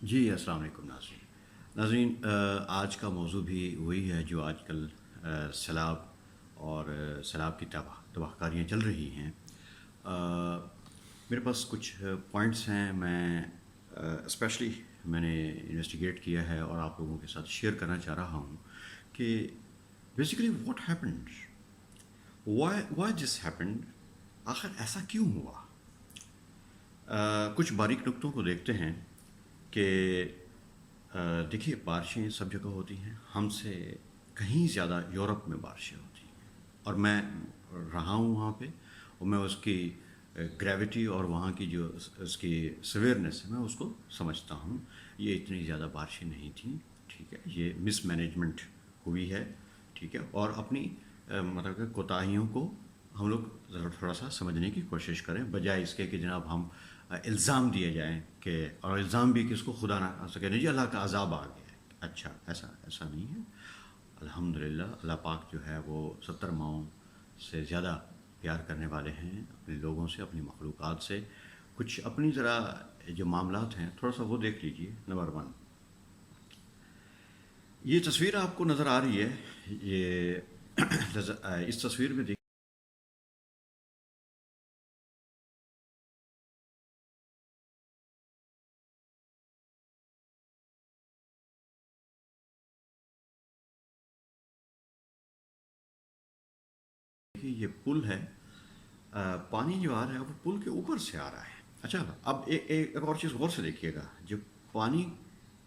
جی السلام علیکم ناظرین، آج کا موضوع بھی وہی ہے جو آج کل سیلاب اور سیلاب کی تباہ کاریاں چل رہی ہیں۔ میرے پاس کچھ پوائنٹس ہیں، میں اسپیشلی میں نے انویسٹیگیٹ کیا ہے اور آپ لوگوں کے ساتھ شیئر کرنا چاہ رہا ہوں کہ basically what happened, why this happened, آخر ایسا کیوں ہوا۔ کچھ باریک نقطوں کو دیکھتے ہیں کہ دیکھیے بارشیں سب جگہ ہوتی ہیں، ہم سے کہیں زیادہ یورپ میں بارشیں ہوتی ہیں، اور میں رہا ہوں وہاں پہ، اور میں اس کی گریوٹی اور وہاں کی جو اس کی سویئرنیس ہے میں اس کو سمجھتا ہوں۔ یہ اتنی زیادہ بارشیں نہیں تھیں، ٹھیک ہے، یہ مس مینجمنٹ ہوئی ہے، ٹھیک ہے، اور اپنی مطلب کہ کوتاہیوں کو ہم لوگ ذرا تھوڑا سا سمجھنے کی کوشش کریں، بجائے اس کے کہ جناب ہم الزام دیے جائیں کہ، اور الزام بھی کس کو، خدا نہ کر سکے، نہیں جی اللہ کا عذاب آ گیا ہے۔ اچھا، ایسا نہیں ہے۔ الحمدللہ اللہ پاک جو ہے وہ 70 ماؤں سے زیادہ پیار کرنے والے ہیں اپنے لوگوں سے، اپنی مخلوقات سے۔ کچھ اپنی ذرا جو معاملات ہیں تھوڑا سا وہ دیکھ لیجئے۔ نمبر 1، یہ تصویر آپ کو نظر آ رہی ہے، یہ اس تصویر میں دیکھیے یہ پل ہے، پانی جو آ رہا ہے وہ پل کے اوپر سے آ رہا ہے۔ اچھا، اب ایک اور چیز غور سے دیکھیے گا، جو پانی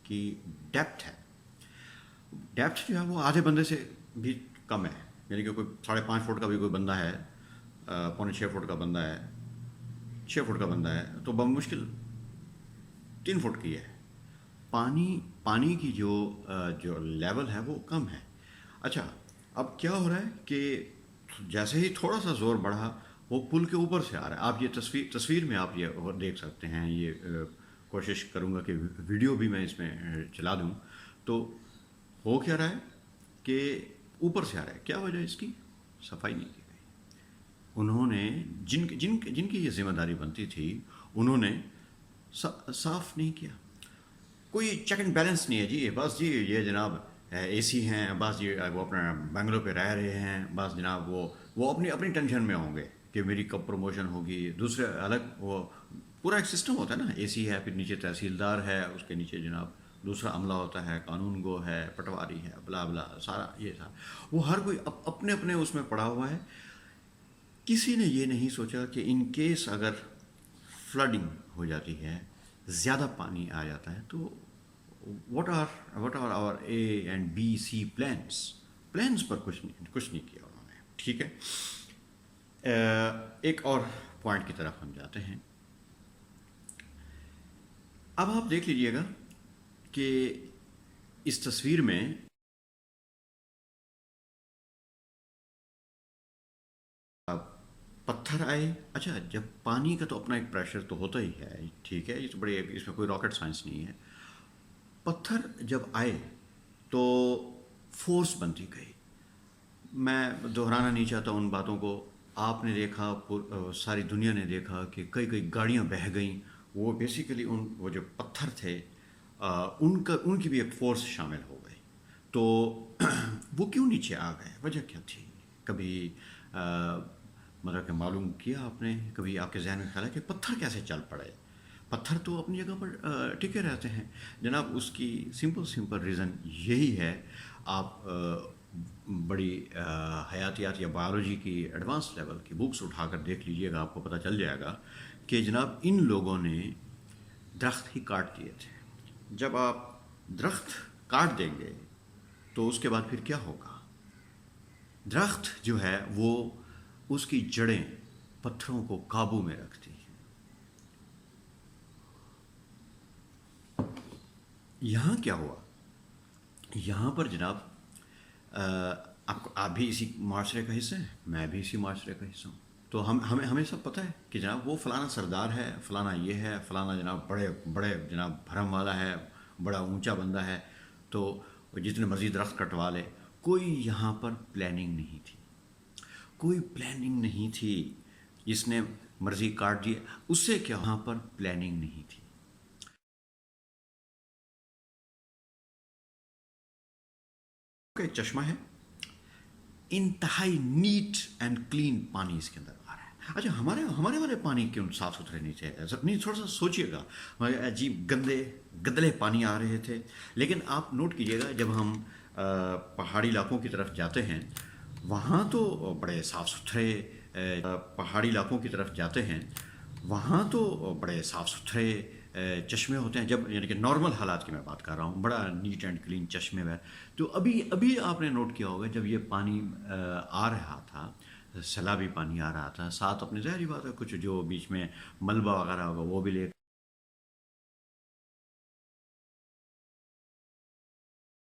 کی ڈیپتھ ہے، ڈیپتھ جو ہے وہ آدھے بندے سے بھی کم ہے، یعنی کہ کوئی 5.5 فٹ کا بھی کوئی بندہ ہے، 6.25 فٹ کا بندہ ہے، 6 فٹ کا بندہ ہے تو بمشکل 3 فٹ کی ہے۔ پانی کی جو لیول ہے وہ کم ہے۔ اچھا، اب کیا ہو رہا ہے کہ جیسے ہی تھوڑا سا زور بڑھا وہ پل کے اوپر سے آ رہا ہے۔ آپ یہ تصویر میں آپ یہ دیکھ سکتے ہیں، یہ کوشش کروں گا کہ ویڈیو بھی میں اس میں چلا دوں، تو ہو کیا رہا ہے کہ اوپر سے آ رہا ہے۔ کیا وجہ اس کی؟ صفائی نہیں کی گئی۔ انہوں نے جن کی یہ ذمہ داری بنتی تھی، انہوں نے صاف نہیں کیا۔ کوئی چیک اینڈ بیلنس نہیں ہے جی، بس جی یہ جناب اے سی ہیں، بس جی وہ اپنا بنگلو پہ رہ رہے ہیں، بس جناب وہ اپنی ٹینشن میں ہوں گے کہ میری کب پروموشن ہوگی۔ دوسرے الگ وہ پورا ایک سسٹم ہوتا ہے نا، اے سی ہے، پھر نیچے تحصیلدار ہے، اس کے نیچے جناب دوسرا عملہ ہوتا ہے، قانون گو ہے، پٹواری ہے، بلا بلا، سارا یہ سارا وہ ہر کوئی اپنے اپنے اس میں پڑا ہوا ہے۔ کسی نے یہ نہیں سوچا کہ ان کیس اگر فلڈنگ ہو جاتی ہے، زیادہ پانی آ جاتا ہے، تو what are our A and B C plans پر کچھ نہیں کیا انہوں نے، ٹھیک ہے۔ ایک اور پوائنٹ کی طرف ہم جاتے ہیں۔ اب آپ دیکھ لیجئے گا کہ اس تصویر میں پتھر آئے۔ اچھا، جب پانی کا تو اپنا ایک پریشر تو ہوتا ہی ہے، ٹھیک ہے، یہ تو بڑے، اس میں کوئی راکٹ سائنس نہیں ہے۔ پتھر جب آئے تو فورس بنتی گئی۔ میں دہرانا نہیں چاہتا ان باتوں کو، آپ نے دیکھا، ساری دنیا نے دیکھا کہ کئی گاڑیاں بہہ گئیں۔ وہ بیسیکلی وہ جو پتھر تھے، ان کی بھی ایک فورس شامل ہو گئی۔ تو وہ کیوں نیچے آ گئے، وجہ کیا تھی؟ کبھی مطلب کہ معلوم کیا آپ نے؟ کبھی آپ کے ذہن میں خیال ہے کہ پتھر کیسے چل پڑے؟ پتھر تو اپنی جگہ پر ٹکے رہتے ہیں جناب۔ اس کی سمپل ریزن یہی ہے، آپ بڑی حیاتیات یا بایولوجی کی ایڈوانس لیول کی بکس اٹھا کر دیکھ لیجئے گا، آپ کو پتہ چل جائے گا کہ جناب ان لوگوں نے درخت ہی کاٹ دیے تھے۔ جب آپ درخت کاٹ دیں گے تو اس کے بعد پھر کیا ہوگا؟ درخت جو ہے وہ اس کی جڑیں پتھروں کو قابو میں رکھتی ہیں۔ یہاں کیا ہوا؟ یہاں پر جناب آپ بھی اسی معاشرے کا حصہ ہیں، میں بھی اسی معاشرے کا حصہ ہوں، تو ہمیں سب پتہ ہے کہ جناب وہ فلانا سردار ہے، فلانا یہ ہے، فلانا جناب بڑے جناب بھرم والا ہے، بڑا اونچا بندہ ہے، تو جتنے مزید درخت کٹوا لے۔ کوئی یہاں پر پلاننگ نہیں تھی، کوئی پلاننگ نہیں تھی۔ جس نے مرضی کاٹ دی، اس سے کیا، وہاں پر پلاننگ نہیں تھی۔ کا ایک چشمہ ہے، انتہائی نیٹ اینڈ کلین پانی اس کے اندر آ رہا ہے. اچھا ہمارے والے پانی کیوں صاف ستھرے نہیں تھے؟ نہیں، تھوڑا سا سوچئے گا. عجیب گندلے پانی آ رہے تھے. لیکن آپ نوٹ کیجئے گا جب ہم پہاڑی علاقوں کی طرف جاتے ہیں وہاں تو بڑے صاف ستھرے پہاڑی علاقوں کی طرف جاتے ہیں وہاں تو بڑے صاف ستھرے چشمے ہوتے ہیں. جب یعنی کہ نارمل حالات کی میں بات کر رہا ہوں، بڑا نیٹ اینڈ کلین چشمے میں. تو ابھی آپ نے نوٹ کیا ہوگا جب یہ پانی آ رہا تھا، سیلابی پانی آ رہا تھا، ساتھ اپنی ظاہری بات ہے کچھ جو بیچ میں ملبہ وغیرہ ہوگا وہ بھی لے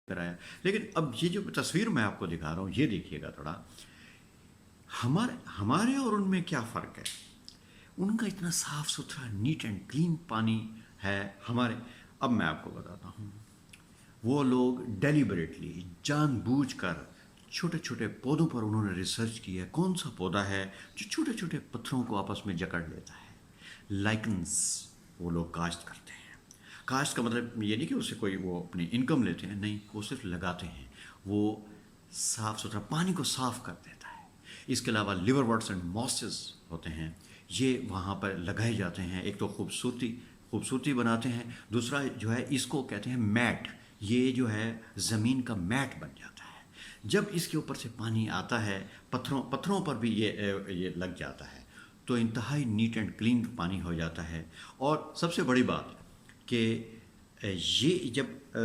کر آیا. لیکن اب یہ جو تصویر میں آپ کو دکھا رہا ہوں یہ دیکھیے گا تھوڑا، ہمارے اور ان میں کیا فرق ہے. ان کا اتنا صاف ستھرا نیٹ اینڈ کلین پانی ہے ہمارے. اب میں آپ کو بتاتا ہوں، وہ لوگ ڈیلیبریٹلی جان بوجھ کر چھوٹے چھوٹے پودوں پر انہوں نے ریسرچ کی ہے کون سا پودا ہے جو چھوٹے چھوٹے پتھروں کو آپس میں جکڑ لیتا ہے. لائکنز وہ لوگ کاشت کرتے ہیں. کاشت کا مطلب یہ نہیں کہ اس سے کوئی وہ اپنی انکم لیتے ہیں، نہیں، وہ صرف لگاتے ہیں. وہ صاف ستھرا پانی کو صاف کر دیتا ہے. اس کے علاوہ لیور ورڈس اینڈ ماسز ہوتے ہیں، یہ وہاں پر لگائے جاتے ہیں. ایک تو خوبصورتی بناتے ہیں، دوسرا جو ہے اس کو کہتے ہیں میٹ. یہ جو ہے زمین کا میٹ بن جاتا ہے. جب اس کے اوپر سے پانی آتا ہے پتھروں پر بھی یہ لگ جاتا ہے تو انتہائی نیٹ اینڈ کلین پانی ہو جاتا ہے. اور سب سے بڑی بات کہ یہ جب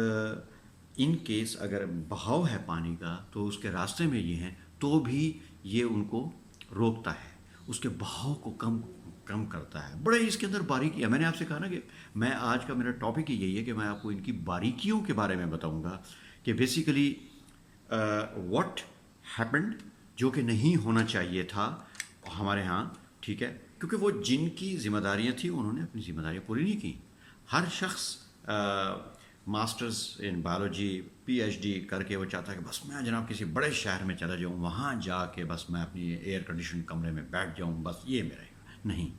ان کیس اگر بہاؤ ہے پانی کا تو اس کے راستے میں یہ ہیں تو بھی یہ ان کو روکتا ہے، اس کے بہاؤ کو کم کرتا ہے. بڑے اس کے اندر باریکی ہے. میں نے آپ سے کہا نا کہ میں آج کا میرا ٹاپک ہی یہی ہے کہ میں آپ کو ان کی باریکیوں کے بارے میں بتاؤں گا کہ بیسیکلی واٹ ہیپنڈ، جو کہ نہیں ہونا چاہیے تھا ہمارے ہاں. ٹھیک ہے، کیونکہ وہ جن کی ذمہ داریاں تھیں انہوں نے اپنی ذمہ داریاں پوری نہیں کی. ہر شخص masters in biology P H D کر کے وہ چاہتا ہے کہ بس میں جناب کسی بڑے شہر میں چلا جاؤں، وہاں جا کے بس میں اپنی ایئر کنڈیشن کمرے میں بیٹھ جاؤں، بس یہ میرا نہیں.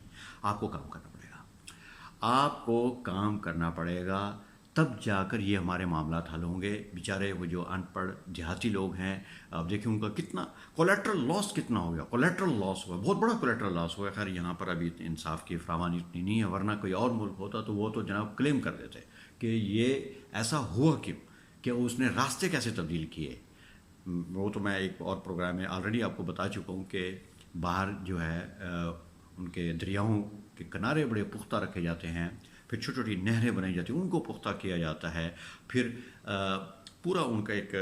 آپ کو کام کرنا پڑے گا، آپ کو کام کرنا پڑے گا، تب جا کر یہ ہمارے معاملات حل ہوں گے. بیچارے وہ جو ان پڑھ دیہاتی لوگ ہیں، اب دیکھیں ان کا کتنا کولیٹرل لاس کتنا ہو گیا. کولیٹرل لاس ہوا، بہت بڑا کولیٹرل لاس ہوا. خیر یہاں پر ابھی انصاف کی فراوانی اتنی نہیں ہے، ورنہ کوئی اور ملک ہوتا تو وہ تو جناب کلیم کر دیتے کہ یہ ایسا ہوا کیوں، کہ اس نے راستے کیسے تبدیل کیے. وہ تو میں ایک اور پروگرام میں آلریڈی آپ کو بتا چکا ہوں کہ باہر جو ہے ان کے دریاؤں کے کنارے بڑے پختہ رکھے جاتے ہیں، پھر چھوٹی چھوٹی نہریں بنائی جاتی ہیں، ان کو پختہ کیا جاتا ہے. پھر پورا ان کا ایک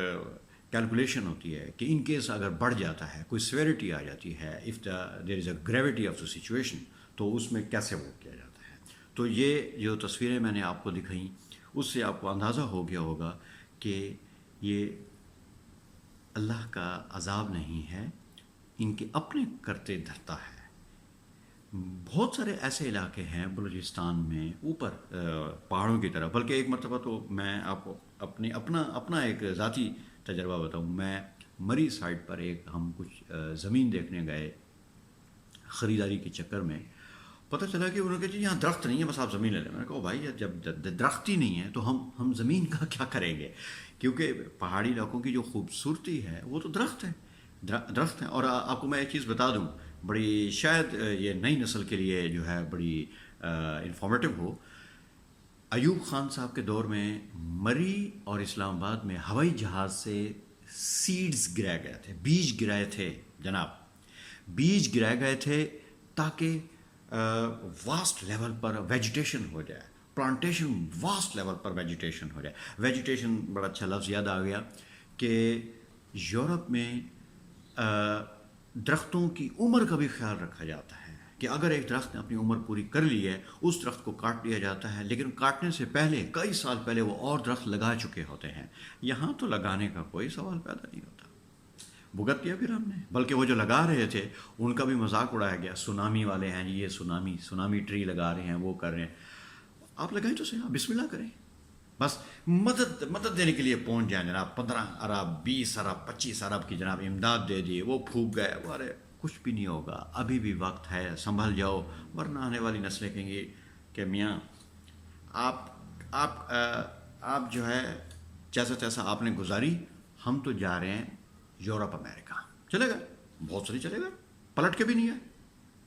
کیلکولیشن ہوتی ہے کہ ان کیس اگر بڑھ جاتا ہے، کوئی سیویرٹی آ جاتی ہے، if there is a gravity of the situation, تو اس میں کیسے وہ کیا جاتا ہے. تو یہ جو تصویریں میں نے آپ کو دکھائیں اس سے آپ کو اندازہ ہو گیا ہوگا کہ یہ اللہ کا عذاب نہیں ہے، ان کے اپنے کرتے دھرتا ہے. بہت سارے ایسے علاقے ہیں بلوچستان میں اوپر پہاڑوں کی طرف، بلکہ ایک مرتبہ تو میں آپ کو اپنا ایک ذاتی تجربہ بتاؤں. میں مری سائڈ پر ایک ہم کچھ زمین دیکھنے گئے خریداری کے چکر میں. پتہ چلا کہ انہوں نے کہا جی یہاں درخت نہیں ہے، بس آپ زمین لے لیں. میں نے کہا بھائی جب درخت ہی نہیں ہے تو ہم زمین کا کیا کریں گے، کیونکہ پہاڑی علاقوں کی جو خوبصورتی ہے وہ تو درخت ہیں. اور آپ کو میں ایک چیز بتا دوں، بڑی شاید یہ نئی نسل کے لیے جو ہے بڑی انفارمیٹو ہو. ایوب خان صاحب کے دور میں مری اور اسلام آباد میں ہوائی جہاز سے سیڈز گرائے گئے تھے، بیج گرائے تھے جناب، بیج گرائے گئے تھے تاکہ واسٹ لیول پر ویجیٹیشن ہو جائے، پلانٹیشن واسٹ لیول پر ویجیٹیشن ہو جائے. ویجیٹیشن بڑا اچھا لفظ یاد آ گیا کہ یورپ میں درختوں کی عمر کا بھی خیال رکھا جاتا ہے کہ اگر ایک درخت نے اپنی عمر پوری کر لی ہے اس درخت کو کاٹ لیا جاتا ہے، لیکن کاٹنے سے پہلے کئی سال پہلے وہ اور درخت لگا چکے ہوتے ہیں. یہاں تو لگانے کا کوئی سوال پیدا نہیں ہوتا. بھگت کیا پھر ہم نے، بلکہ وہ جو لگا رہے تھے ان کا بھی مذاق اڑایا گیا. سونامی والے ہیں جی، یہ سونامی ٹری لگا رہے ہیں، وہ کر رہے ہیں. آپ لگائیں تو صحیح، آپ بسم اللہ کریں، بس مدد دینے کے لیے پہنچ جائیں جناب. 15 ارب 20 ارب 25 ارب کی جناب امداد دے دیے، وہ پھونک گئے. ارے کچھ بھی نہیں ہوگا، ابھی بھی وقت ہے، سنبھل جاؤ، ورنہ آنے والی نسلیں کہیں گی کہ میاں آپ جو ہے جیسا آپ نے گزاری ہم تو جا رہے ہیں یورپ امریکہ. چلے گئے, بہت ساری چلے گئے, پلٹ کے بھی نہیں آئے.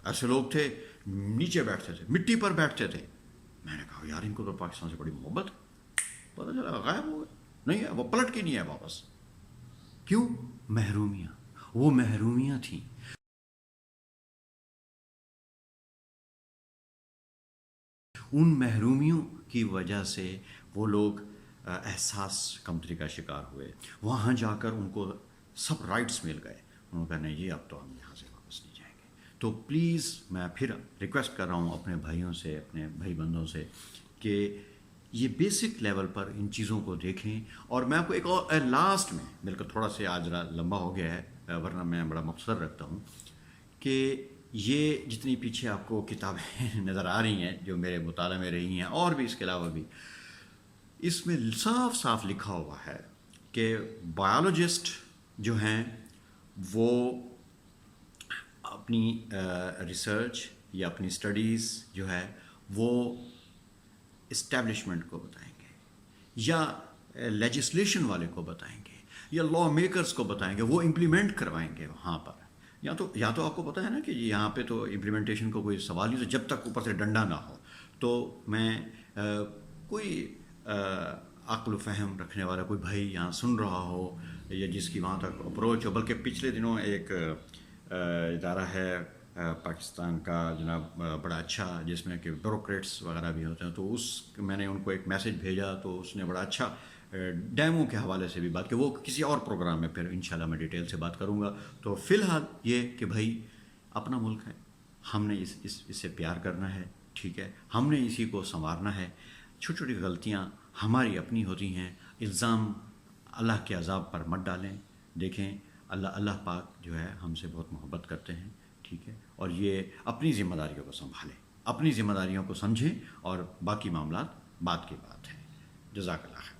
ایسے لوگ تھے نیچے بیٹھتے تھے, مٹی پر بیٹھتے تھے. میں نے کہا یار ان کو تو پاکستان سے بڑی محبت ہے. پتہ چلا غائب ہو گئے, نہیں ہے, وہ پلٹ کے نہیں آئے واپس. کیوں؟ محرومیاں. وہ محرومیاں تھیں. ان محرومیوں کی وجہ سے وہ لوگ احساس کمتری کا شکار ہوئے. وہاں جا کر ان کو سب رائٹس مل گئے. انہوں نے کہا نہیں جی اب تو ہم یہاں سے واپس نہیں جائیں گے. تو پلیز میں پھر ریکویسٹ کر رہا ہوں اپنے بھائیوں سے, اپنے بھائی بندوں سے, کہ یہ بیسک لیول پر ان چیزوں کو دیکھیں. اور میں آپ کو ایک اور لاسٹ میں بالکل تھوڑا سا آج لمبا ہو گیا ہے ورنہ میں بڑا مختصر رکھتا ہوں, کہ یہ جتنی پیچھے آپ کو کتابیں نظر آ رہی ہیں جو میرے مطالعے میں رہی ہیں اور بھی اس کے علاوہ بھی, اس میں صاف صاف لکھا ہوا ہے کہ بایولوجسٹ جو ہیں وہ اپنی ریسرچ یا اپنی اسٹڈیز جو ہے وہ اسٹیبلشمنٹ کو بتائیں گے, یا لیجسلیشن والے کو بتائیں گے, یا لا میکرز کو بتائیں گے, وہ امپلیمنٹ کروائیں گے وہاں پر. یا تو آپ کو پتہ ہے نا کہ یہاں پہ تو امپلیمنٹیشن کو کوئی سوال نہیں, تو جب تک اوپر سے ڈنڈا نہ ہو. تو میں کوئی عقل و فہم رکھنے والا کوئی بھائی یہاں سن رہا ہو یا جس کی وہاں تک اپروچ ہو, بلکہ پچھلے دنوں ایک ادارہ ہے پاکستان کا جناب بڑا اچھا, جس میں کہ بیوروکریٹس وغیرہ بھی ہوتے ہیں, تو میں نے ان کو ایک میسج بھیجا, تو اس نے بڑا اچھا ڈیمو کے حوالے سے بھی بات کی. وہ کسی اور پروگرام میں پھر انشاءاللہ میں ڈیٹیل سے بات کروں گا. تو فی الحال یہ کہ بھائی اپنا ملک ہے, ہم نے اس سے پیار کرنا ہے, ٹھیک ہے, ہم نے اسی کو سنوارنا ہے. چھوٹی چھوٹی غلطیاں ہماری اپنی ہوتی ہیں, الزام اللہ کے عذاب پر مت ڈالیں. دیکھیں اللہ پاک جو ہے ہم سے بہت محبت کرتے ہیں, ٹھیک ہے, اور یہ اپنی ذمہ داریوں کو سنبھالیں, اپنی ذمہ داریوں کو سمجھیں, اور باقی معاملات بعد کی بات ہے. جزاک اللہ خیر.